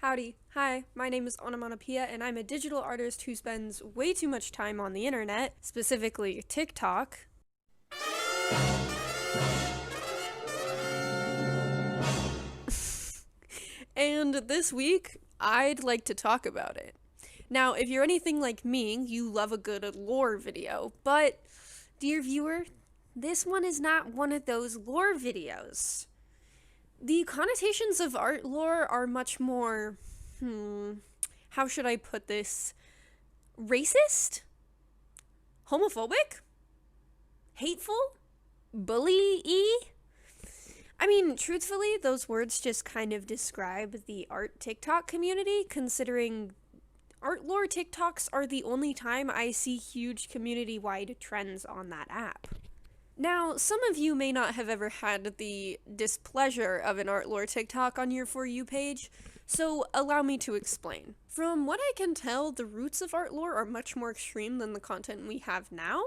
Howdy. Hi, my name is Onomatopoeia, and I'm a digital artist who spends way too much time on the internet, specifically TikTok. And this week, I'd like to talk about it. Now, if you're anything like me, you love a good lore video, but, dear viewer, this one is not one of those lore videos. The connotations of art lore are much more, how should I put this? Racist? Homophobic? Hateful? Bully-y? I mean, truthfully, those words just kind of describe the art TikTok community, considering art lore TikToks are the only time I see huge community-wide trends on that app. Now, some of you may not have ever had the displeasure of an art lore TikTok on your For You page, so allow me to explain. From what I can tell, the roots of art lore are much more extreme than the content we have now.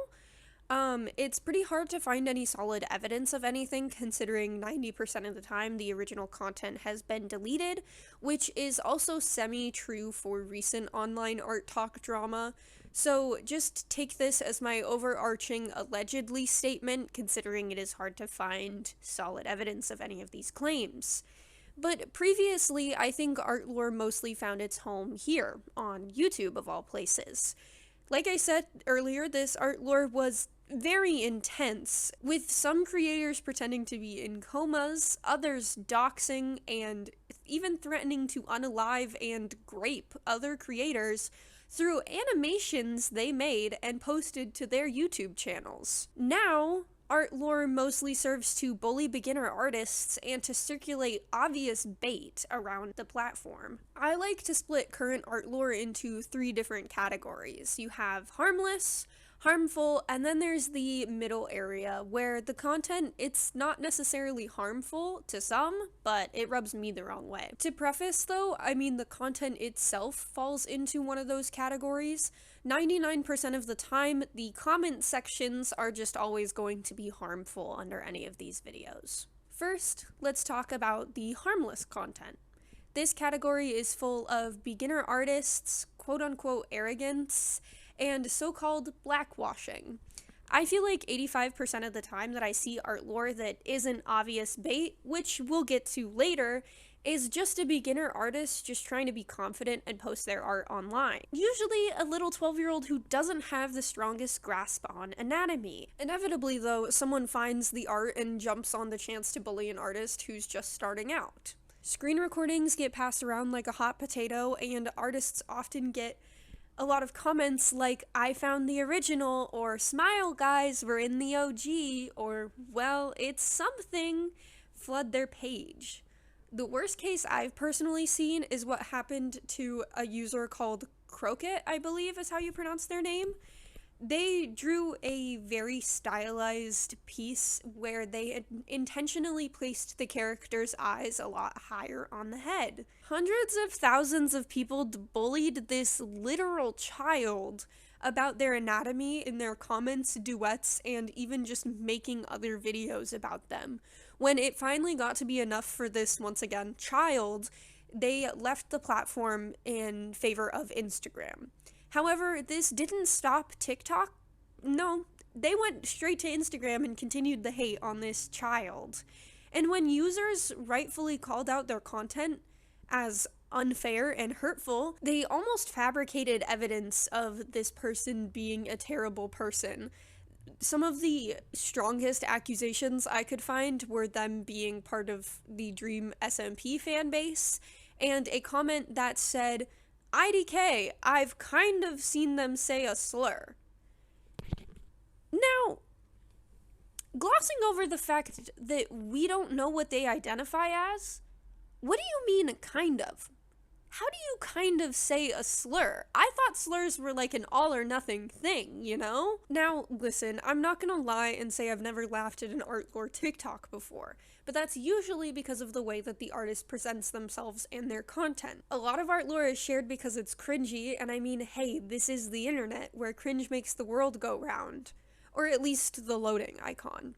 It's pretty hard to find any solid evidence of anything, considering 90% of the time the original content has been deleted, which is also semi-true for recent online art talk drama. So just take this as my overarching allegedly statement, considering it is hard to find solid evidence of any of these claims. But previously, I think art lore mostly found its home here, on YouTube of all places. Like I said earlier, this art lore was very intense, with some creators pretending to be in comas, others doxing, and even threatening to unalive and grape other creators through animations they made and posted to their YouTube channels. Now, art lore mostly serves to bully beginner artists and to circulate obvious bait around the platform. I like to split current art lore into three different categories. You have harmless, harmful, and then there's the middle area where the content, it's not necessarily harmful to some, but it rubs me the wrong way. To preface though, I mean the content itself falls into one of those categories. 99% of the time, the comment sections are just always going to be harmful under any of these videos. First, let's talk about the harmless content. This category is full of beginner artists, quote-unquote arrogance, and so-called blackwashing. I feel like 85% of the time that I see art lore that isn't obvious bait, which we'll get to later, is just a beginner artist just trying to be confident and post their art online. Usually a little 12-year-old who doesn't have the strongest grasp on anatomy. Inevitably though, someone finds the art and jumps on the chance to bully an artist who's just starting out. Screen recordings get passed around like a hot potato, and artists often get a lot of comments like, "I found the original," or "Smile guys, we're in the OG," or "Well, it's something," flood their page. The worst case I've personally seen is what happened to a user called Croquet, I believe is how you pronounce their name. They drew a very stylized piece where they intentionally placed the character's eyes a lot higher on the head. Hundreds of thousands of people bullied this literal child about their anatomy in their comments, duets, and even just making other videos about them. When it finally got to be enough for this, once again, child, they left the platform in favor of Instagram. However, this didn't stop TikTok. No, they went straight to Instagram and continued the hate on this child. And when users rightfully called out their content as unfair and hurtful, they almost fabricated evidence of this person being a terrible person. Some of the strongest accusations I could find were them being part of the Dream SMP fan base, and a comment that said, "IDK, I've kind of seen them say a slur." Now, glossing over the fact that we don't know what they identify as, what do you mean, kind of? How do you kind of say a slur? I thought slurs were like an all or nothing thing, you know? Now, listen, I'm not gonna lie and say I've never laughed at an art lore TikTok before, but that's usually because of the way that the artist presents themselves and their content. A lot of art lore is shared because it's cringy, and I mean, hey, this is the internet, where cringe makes the world go round. Or at least the loading icon.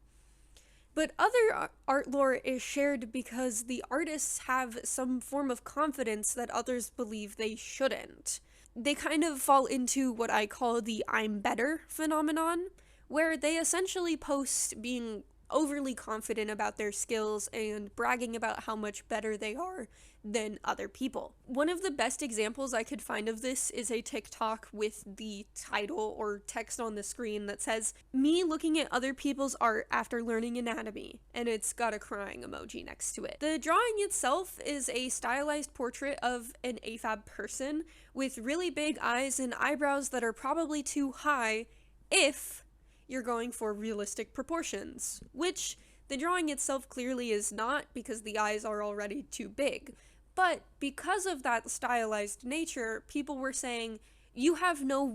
But other art lore is shared because the artists have some form of confidence that others believe they shouldn't. They kind of fall into what I call the I'm better phenomenon, where they essentially post being overly confident about their skills and bragging about how much better they are than other people. One of the best examples I could find of this is a TikTok with the title or text on the screen that says, "Me looking at other people's art after learning anatomy," and it's got a crying emoji next to it. The drawing itself is a stylized portrait of an AFAB person with really big eyes and eyebrows that are probably too high if you're going for realistic proportions, which the drawing itself clearly is not because the eyes are already too big. But because of that stylized nature, people were saying, you have no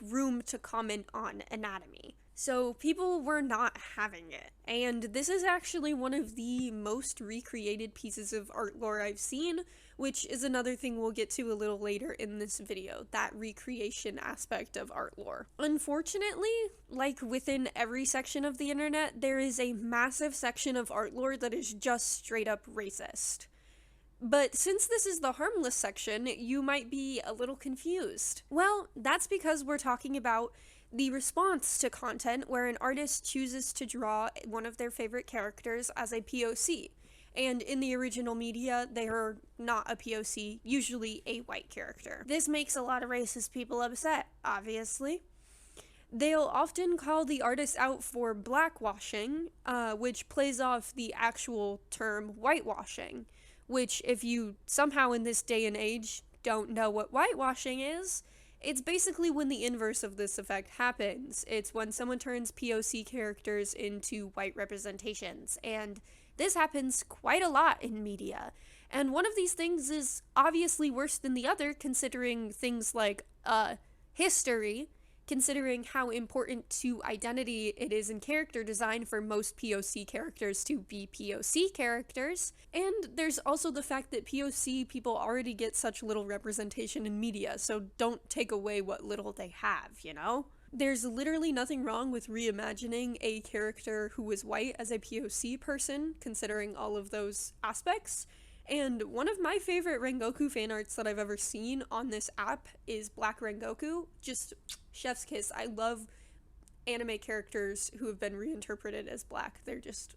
room to comment on anatomy. So people were not having it. And this is actually one of the most recreated pieces of art lore I've seen, which is another thing we'll get to a little later in this video, that recreation aspect of art lore. Unfortunately, like within every section of the internet, there is a massive section of art lore that is just straight up racist. But since this is the Harmless section, you might be a little confused. Well, that's because we're talking about the response to content where an artist chooses to draw one of their favorite characters as a POC. And in the original media, they are not a POC, usually a white character. This makes a lot of racist people upset, obviously. They'll often call the artist out for blackwashing, which plays off the actual term whitewashing, which if you somehow in this day and age don't know what whitewashing is, it's basically when the inverse of this effect happens. It's when someone turns POC characters into white representations, and this happens quite a lot in media. And one of these things is obviously worse than the other, considering things like history, considering how important to identity it is in character design for most POC characters to be POC characters. And there's also the fact that POC people already get such little representation in media, so don't take away what little they have, you know? There's literally nothing wrong with reimagining a character who was white as a POC person, considering all of those aspects. And one of my favorite Rengoku fanarts that I've ever seen on this app is Black Rengoku. Just chef's kiss. I love anime characters who have been reinterpreted as black. They're just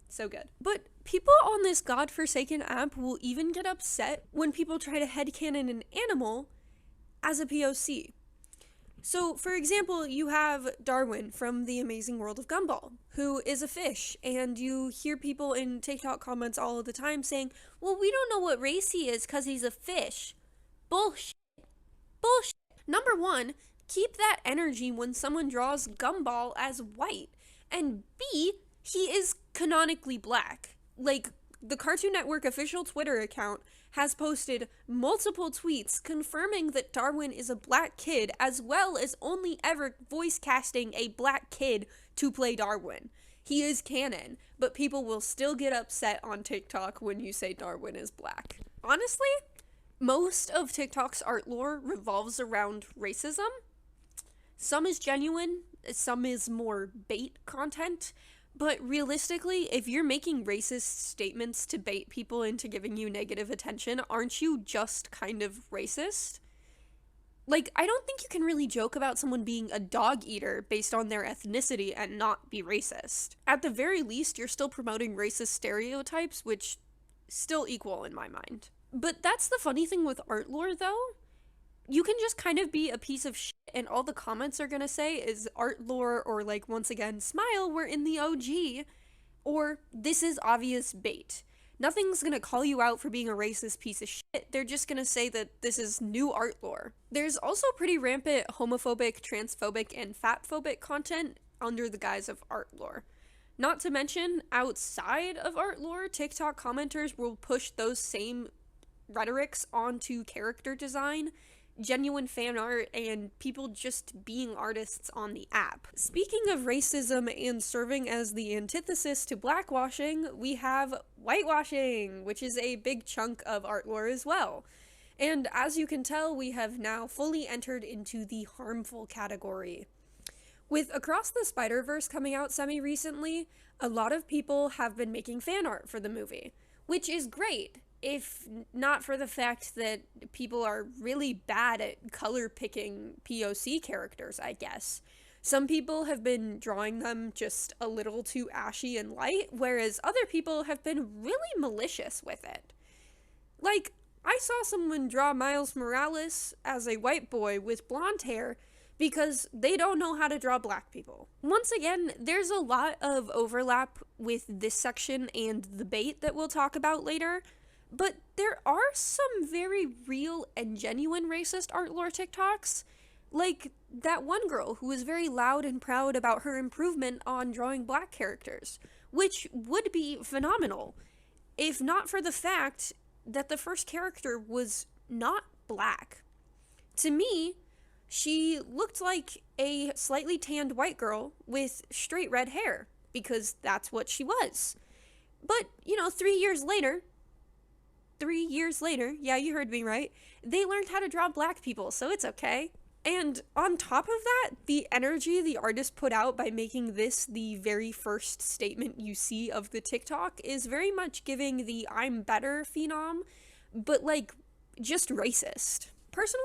so good. But people on this godforsaken app will even get upset when people try to headcanon an animal as a POC. So, for example, you have Darwin from The Amazing World of Gumball, who is a fish, and you hear people in TikTok comments all of the time saying, well, we don't know what race he is because he's a fish. Bullshit. Bullshit. Number one, keep that energy when someone draws Gumball as white. And B, he is canonically black. Like, the Cartoon Network official Twitter account has posted multiple tweets confirming that Darwin is a black kid, as well as only ever voice casting a black kid to play Darwin. He is canon, but people will still get upset on TikTok when you say Darwin is black. Honestly, most of TikTok's art lore revolves around racism. Some is genuine, some is more bait content. But realistically, if you're making racist statements to bait people into giving you negative attention, aren't you just kind of racist? Like, I don't think you can really joke about someone being a dog eater based on their ethnicity and not be racist. At the very least, you're still promoting racist stereotypes, which still equal in my mind. But that's the funny thing with art lore, though. You can just kind of be a piece of shit and all the comments are gonna say is art lore or like, once again, smile, we're in the OG, or this is obvious bait. Nothing's gonna call you out for being a racist piece of shit. They're just gonna say that this is new art lore. There's also pretty rampant homophobic, transphobic, and fatphobic content under the guise of art lore. Not to mention, outside of art lore, TikTok commenters will push those same rhetorics onto character design, genuine fan art, and people just being artists on the app. Speaking of racism and serving as the antithesis to blackwashing, we have whitewashing, which is a big chunk of art lore as well. And as you can tell, we have now fully entered into the harmful category. With Across the Spider-Verse coming out semi-recently, a lot of people have been making fan art for the movie, which is great, if not for the fact that people are really bad at color picking POC characters, I guess. Some people have been drawing them just a little too ashy and light, whereas other people have been really malicious with it. Like, I saw someone draw Miles Morales as a white boy with blonde hair because they don't know how to draw black people. Once again, there's a lot of overlap with this section and the bait that we'll talk about later, but there are some very real and genuine racist art lore TikToks. Like that one girl who was very loud and proud about her improvement on drawing black characters, which would be phenomenal, if not for the fact that the first character was not black. To me, she looked like a slightly tanned white girl with straight red hair, because that's what she was. But, 3 years later, yeah, you heard me right, they learned how to draw black people, so it's okay. And on top of that, the energy the artist put out by making this the very first statement you see of the TikTok is very much giving the I'm better phenom, but just racist. Personally,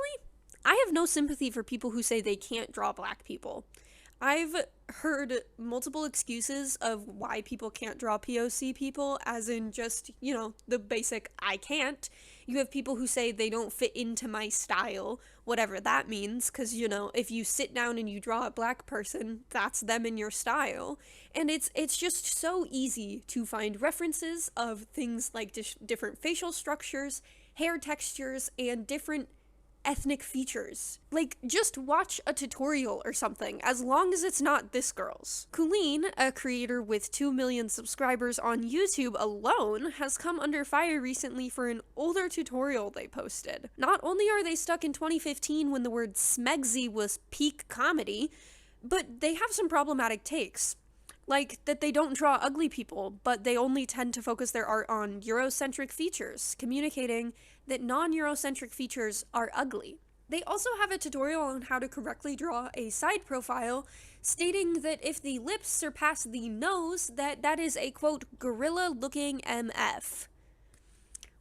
I have no sympathy for people who say they can't draw black people. I've heard multiple excuses of why people can't draw POC people, as in just, the basic I can't. You have people who say they don't fit into my style, whatever that means, because, if you sit down and you draw a black person, that's them in your style. And it's just so easy to find references of things like different facial structures, hair textures, and different ethnic features. Just watch a tutorial or something, as long as it's not this girl's. Kooleen, a creator with 2 million subscribers on YouTube alone, has come under fire recently for an older tutorial they posted. Not only are they stuck in 2015 when the word smegsy was peak comedy, but they have some problematic takes. Like that they don't draw ugly people, but they only tend to focus their art on Eurocentric features, communicating that non-Eurocentric features are ugly. They also have a tutorial on how to correctly draw a side profile, stating that if the lips surpass the nose, that is a, quote, gorilla-looking MF.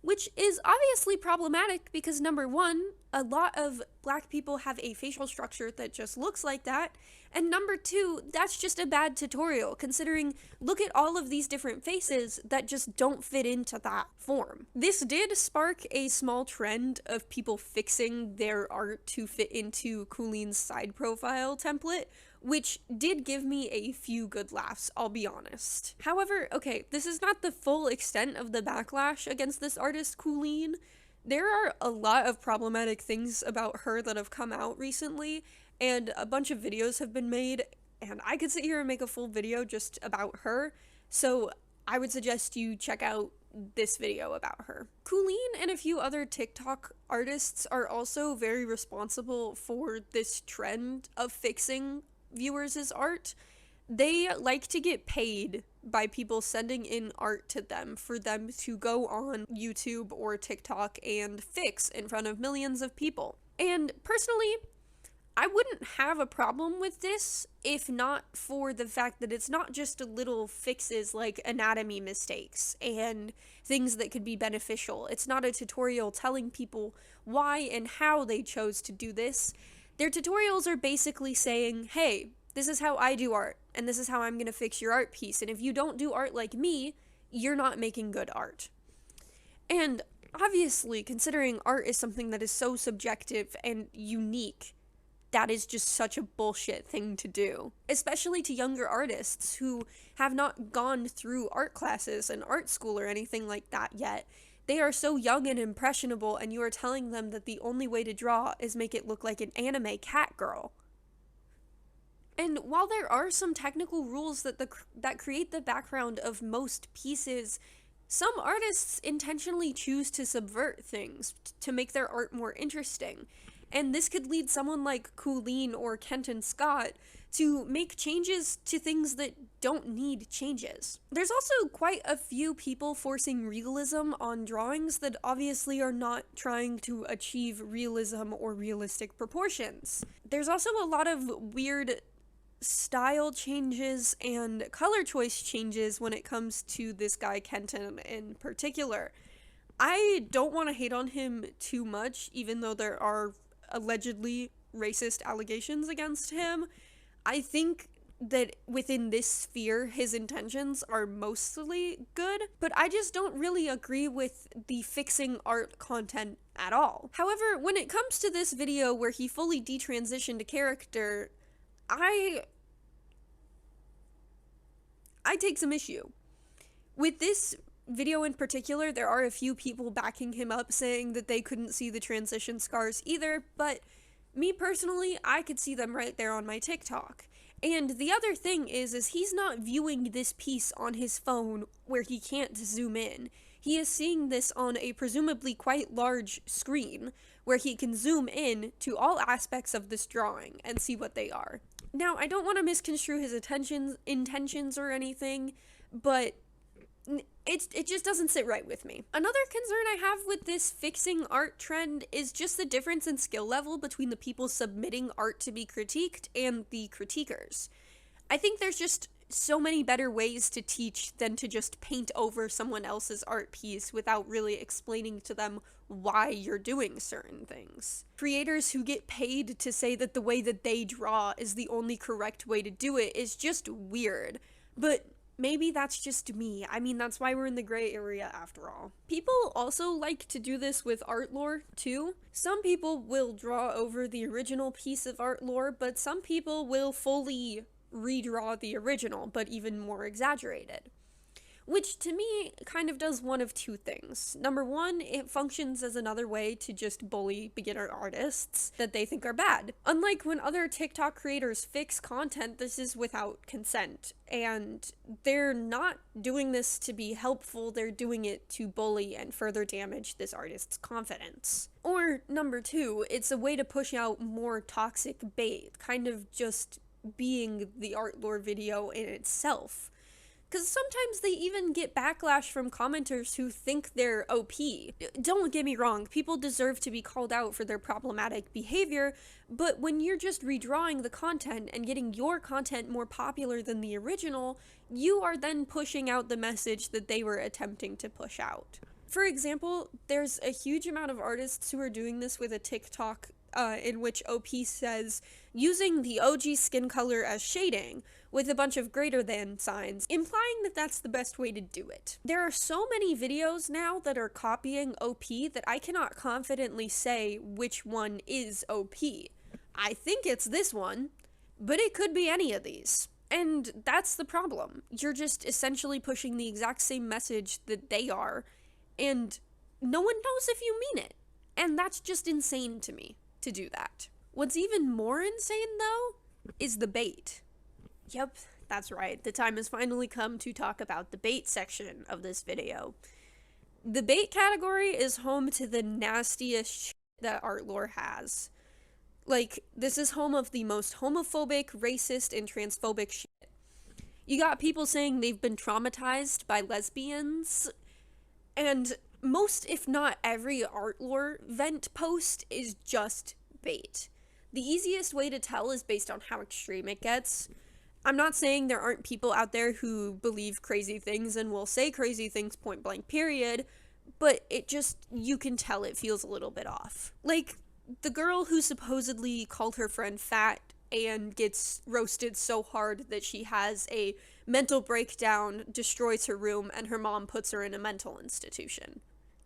Which is obviously problematic because, number one, a lot of black people have a facial structure that just looks like that, and number two, that's just a bad tutorial, considering look at all of these different faces that just don't fit into that form. This did spark a small trend of people fixing their art to fit into Kooleen's side profile template, which did give me a few good laughs, I'll be honest. However, okay, this is not the full extent of the backlash against this artist, Kooleen. There are a lot of problematic things about her that have come out recently, and a bunch of videos have been made, and I could sit here and make a full video just about her, so I would suggest you check out this video about her. Kooleen and a few other TikTok artists are also very responsible for this trend of fixing viewers' art. They like to get paid by people sending in art to them for them to go on YouTube or TikTok and fix in front of millions of people. And personally, I wouldn't have a problem with this if not for the fact that it's not just little fixes like anatomy mistakes and things that could be beneficial. It's not a tutorial telling people why and how they chose to do this. Their tutorials are basically saying, hey, this is how I do art, and this is how I'm going to fix your art piece, and if you don't do art like me, you're not making good art. And obviously, considering art is something that is so subjective and unique, that is just such a bullshit thing to do, especially to younger artists who have not gone through art classes and art school or anything like that yet. They are so young and impressionable, and you are telling them that the only way to draw is make it look like an anime cat girl. And while there are some technical rules that create the background of most pieces, some artists intentionally choose to subvert things to make their art more interesting. And this could lead someone like Kooleen or Kenton Scott to make changes to things that don't need changes. There's also quite a few people forcing realism on drawings that obviously are not trying to achieve realism or realistic proportions. There's also a lot of weird style changes and color choice changes when it comes to this guy Kenton in particular. I don't want to hate on him too much, even though there are allegedly racist allegations against him. I think that within this sphere, his intentions are mostly good, but I just don't really agree with the fixing art content at all. However, when it comes to this video where he fully detransitioned a character, I take some issue. With this video in particular, there are a few people backing him up saying that they couldn't see the transition scars either, but me personally, I could see them right there on my TikTok. And the other thing is he's not viewing this piece on his phone where he can't zoom in. He is seeing this on a presumably quite large screen where he can zoom in to all aspects of this drawing and see what they are. Now, I don't want to misconstrue his intentions or anything, but it just doesn't sit right with me. Another concern I have with this fixing art trend is just the difference in skill level between the people submitting art to be critiqued and the critiquers. I think there's just so many better ways to teach than to just paint over someone else's art piece without really explaining to them why you're doing certain things. Creators who get paid to say that the way that they draw is the only correct way to do it is just weird. But maybe that's just me. I mean, that's why we're in the gray area after all. People also like to do this with art lore, too. Some people will draw over the original piece of art lore, but some people will fully redraw the original, but even more exaggerated. Which, to me, kind of does one of two things. Number one, it functions as another way to just bully beginner artists that they think are bad. Unlike when other TikTok creators fix content, this is without consent. And they're not doing this to be helpful, they're doing it to bully and further damage this artist's confidence. Or, number two, it's a way to push out more toxic bait, kind of just being the art lore video in itself. Because sometimes they even get backlash from commenters who think they're OP. Don't get me wrong, people deserve to be called out for their problematic behavior, but when you're just redrawing the content and getting your content more popular than the original, you are then pushing out the message that they were attempting to push out. For example, there's a huge amount of artists who are doing this with a TikTok in which OP says, using the OG skin color as shading, with a bunch of greater than signs, implying that that's the best way to do it. There are so many videos now that are copying OP that I cannot confidently say which one is OP. I think it's this one, but it could be any of these. And that's the problem. You're just essentially pushing the exact same message that they are, and no one knows if you mean it. And that's just insane to me to do that. What's even more insane, though, is the bait. Yep, that's right. The time has finally come to talk about the bait section of this video. The bait category is home to the nastiest shit that art lore has. Like, this is home of the most homophobic, racist, and transphobic shit. You got people saying they've been traumatized by lesbians, and most, if not every, art lore vent post is just bait. The easiest way to tell is based on how extreme it gets. I'm not saying there aren't people out there who believe crazy things and will say crazy things point blank period, but it just, you can tell it feels a little bit off. Like, the girl who supposedly called her friend fat and gets roasted so hard that she has a mental breakdown, destroys her room, and her mom puts her in a mental institution.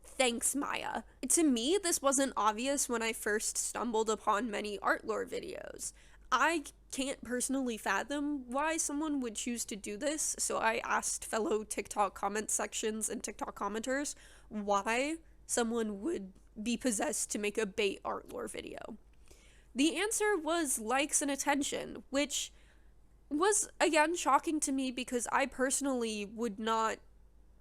Thanks, Maya. To me, this wasn't obvious when I first stumbled upon many art lore videos. I can't personally fathom why someone would choose to do this, so I asked fellow TikTok comment sections and TikTok commenters why someone would be possessed to make a bait art lore video. The answer was likes and attention, which was, again, shocking to me because I personally would not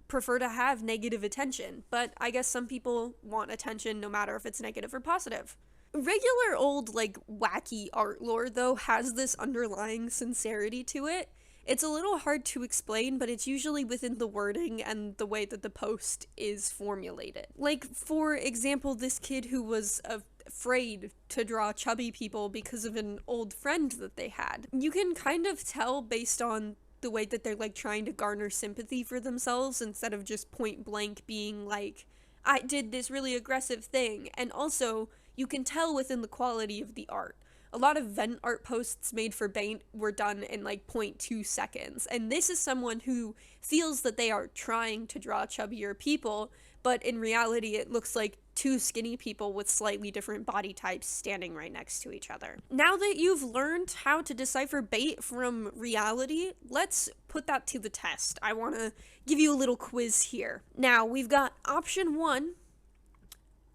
prefer to have negative attention, but I guess some people want attention no matter if it's negative or positive. Regular old, like, wacky art lore, though, has this underlying sincerity to it. It's a little hard to explain, but it's usually within the wording and the way that the post is formulated. Like, for example, this kid who was a afraid to draw chubby people because of an old friend that they had. You can kind of tell based on the way that they're like trying to garner sympathy for themselves instead of just point blank being like, I did this really aggressive thing. And also, you can tell within the quality of the art. A lot of vent art posts made for Paint were done in like 0.2 seconds. And this is someone who feels that they are trying to draw chubbier people, but in reality it looks like two skinny people with slightly different body types standing right next to each other. Now that you've learned how to decipher bait from reality, let's put that to the test. I want to give you a little quiz here. Now, we've got option 1,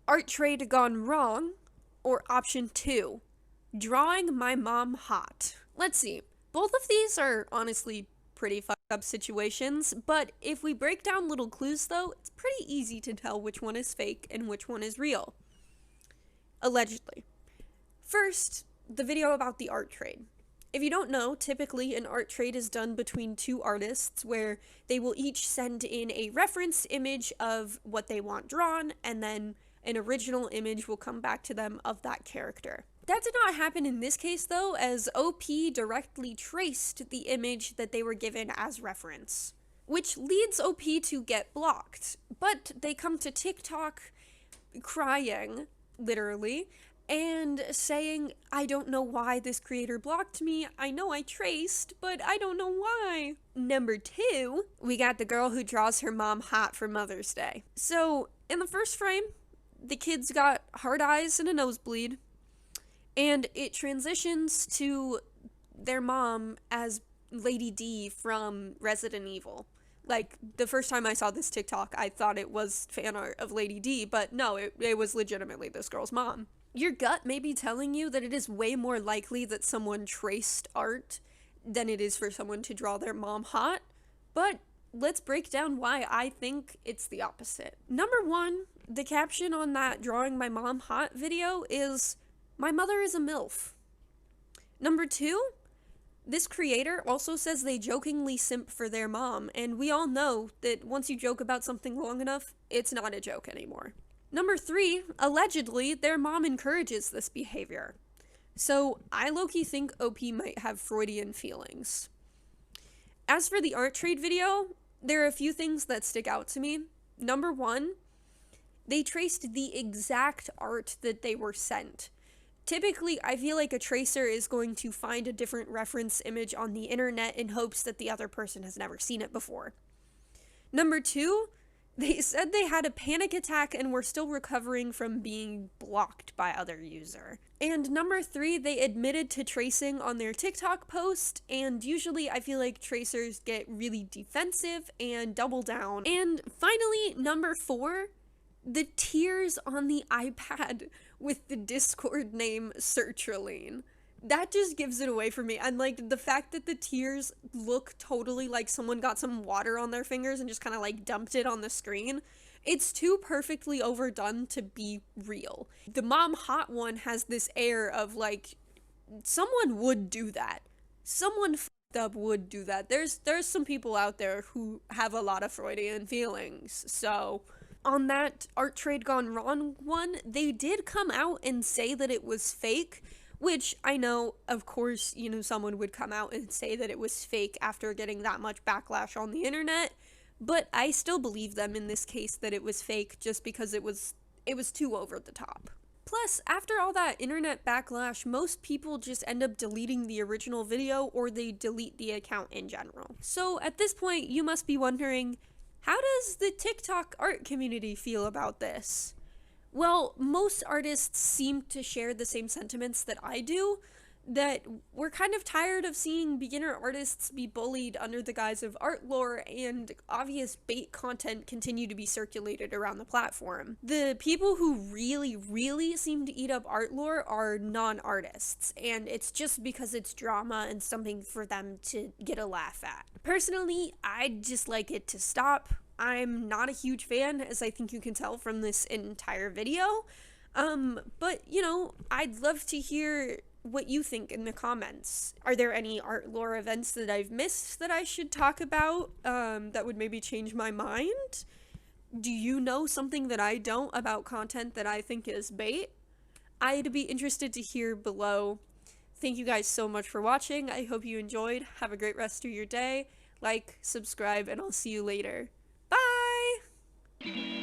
art trade gone wrong, or option 2, drawing my mom hot. Let's see. Both of these are honestly pretty fucked up situations, but if we break down little clues though, it's pretty easy to tell which one is fake and which one is real. Allegedly. First, the video about the art trade. If you don't know, typically an art trade is done between two artists where they will each send in a reference image of what they want drawn, and then an original image will come back to them of that character. That did not happen in this case though, as OP directly traced the image that they were given as reference, which leads OP to get blocked. But they come to TikTok crying, literally, and saying, I don't know why this creator blocked me. I know I traced, but I don't know why. Number 2, we got the girl who draws her mom hot for Mother's Day. So in the first frame, the kid's got hard eyes and a nosebleed. And it transitions to their mom as Lady D from Resident Evil. Like, the first time I saw this TikTok, I thought it was fan art of Lady D, but no, it was legitimately this girl's mom. Your gut may be telling you that it is way more likely that someone traced art than it is for someone to draw their mom hot, but let's break down why I think it's the opposite. Number 1, the caption on that drawing my mom hot video is, my mother is a MILF. Number 2, this creator also says they jokingly simp for their mom, and we all know that once you joke about something long enough, it's not a joke anymore. Number 3, allegedly, their mom encourages this behavior. So I low-key think OP might have Freudian feelings. As for the art trade video, there are a few things that stick out to me. Number 1, they traced the exact art that they were sent. Typically, I feel like a tracer is going to find a different reference image on the internet in hopes that the other person has never seen it before. Number 2, they said they had a panic attack and were still recovering from being blocked by other user. And number 3, they admitted to tracing on their TikTok post, and usually I feel like tracers get really defensive and double down. And finally, number 4, the tears on the iPad with the Discord name Sertraline. That just gives it away for me. And like the fact that the tears look totally like someone got some water on their fingers and just kind of like dumped it on the screen. It's too perfectly overdone to be real. The mom hot one has this air of like, someone would do that. Someone f***ed up would do that. There's some people out there who have a lot of Freudian feelings, so on that art trade gone wrong one, they did come out and say that it was fake, which I know, of course, you know, someone would come out and say that it was fake after getting that much backlash on the internet, but I still believe them in this case that it was fake just because it was too over the top. Plus, after all that internet backlash, most people just end up deleting the original video or they delete the account in general. So at this point, you must be wondering, how does the TikTok art community feel about this? Well, most artists seem to share the same sentiments that I do, that we're kind of tired of seeing beginner artists be bullied under the guise of art lore and obvious bait content continue to be circulated around the platform. The people who really seem to eat up art lore are non-artists, and it's just because it's drama and something for them to get a laugh at. Personally, I'd just like it to stop. I'm not a huge fan, as I think you can tell from this entire video, but, you know, I'd love to hear what you think in the comments. Are there any art lore events that I've missed that I should talk about, that would maybe change my mind? Do you know something that I don't about content that I think is bait? I'd be interested to hear below. Thank you guys so much for watching. I hope you enjoyed. Have a great rest of your day. Like, subscribe, and I'll see you later. Bye!